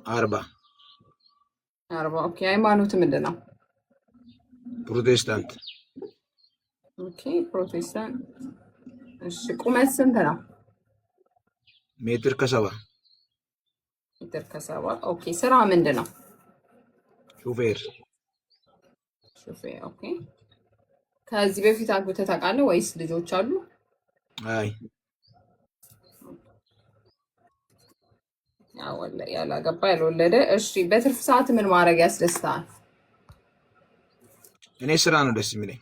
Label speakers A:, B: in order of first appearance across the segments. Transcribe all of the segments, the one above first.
A: 40
B: ኦኬ። ሃይማኖት ምንድን ነው?
A: ፕሮቴስታንት።
B: ኦኬ ፕሮቴስታንት። እሺ ቁመት ስንት ነው?
A: ሜትር ከ70
B: ሜትር ከ70 ኦኬ። ስራ ምንድን ነው?
A: ሹፌር።
B: ሹፌር ኦኬ። ከዚህ በፊት አግብተህ ታውቃለህ ወይስ ልጆች አሉ?
A: አይ
B: ያላገባ ያልወለደ። እሺ በትርፍ ሰዓት ምን ማድረግ ያስደስታል?
A: እኔ ስራ ነው ደስ የሚለኝ።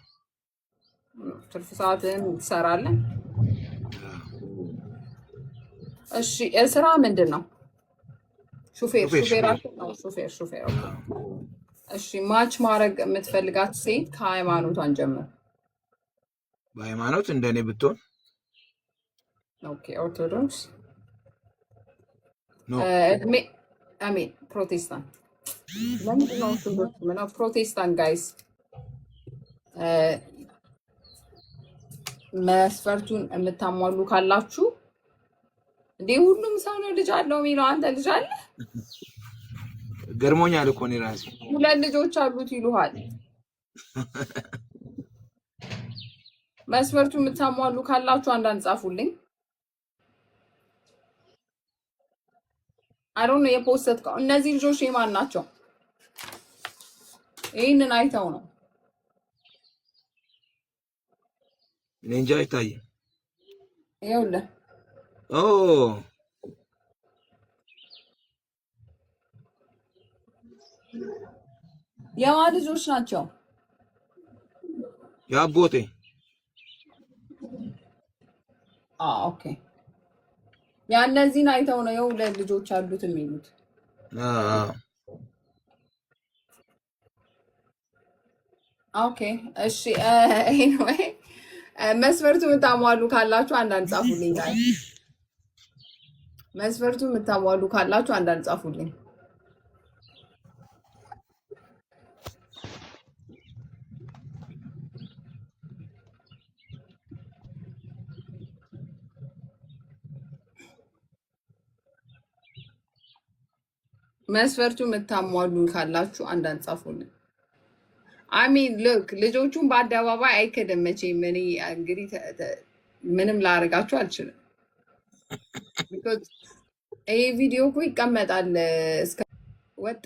B: ትርፍ ሰዓትን ትሰራለህ? እሺ ስራ ምንድን ነው? ሹፌር። ሹፌር ኦኬ። እሺ ማች ማድረግ የምትፈልጋት ሴት ከሃይማኖቷን ጀምር።
A: በሃይማኖት እንደኔ ብትሆን
B: ኦኬ። ኦርቶዶክስ
A: ኖ
B: እድሜ አሜን። ፕሮቴስታንት ለምንድን ነው ኦርቶዶክስ? ምነው ፕሮቴስታንት ጋይስ መስፈርቱን የምታሟሉ ካላችሁ እንዴ ሁሉም ሰው ነው ልጅ አለው የሚለው። አንተ ልጅ አለ?
A: ገርሞኛል እኮ እኔ ራሴ
B: 2 ልጆች አሉት ይሉሃል። መስፈርቱ የምታሟሉ ካላችሁ አንዳንድ ጻፉልኝ። አሮን የፖስተት እነዚህ ልጆች የማን ናቸው? ይህንን አይተው ነው?
A: እኔ እንጃ አይታይም።
B: ይኸውልህ
A: ኦ
B: የማን ልጆች ናቸው?
A: የአጎቴ።
B: ኦኬ ያ እነዚህን አይተው ነው የ2 ልጆች አሉት የሚሉት። ኦኬ እሺ። ኤኒዌይ መስፈርቱ የምታሟሉ ካላችሁ አንዳንድ ጻፉልኝ። መስፈርቱ የምታሟሉ ካላችሁ አንዳንድ ጻፉልኝ። መስፈርቱ የምታሟሉ ካላችሁ አንዳንድ ጻፉልኝ። አሚን ልክ ልጆቹን በአደባባይ አይከደም መቼም። እኔ እንግዲህ ምንም ላደርጋችሁ አልችልም። ይሄ ቪዲዮ እኮ ይቀመጣል እስከ ወጣ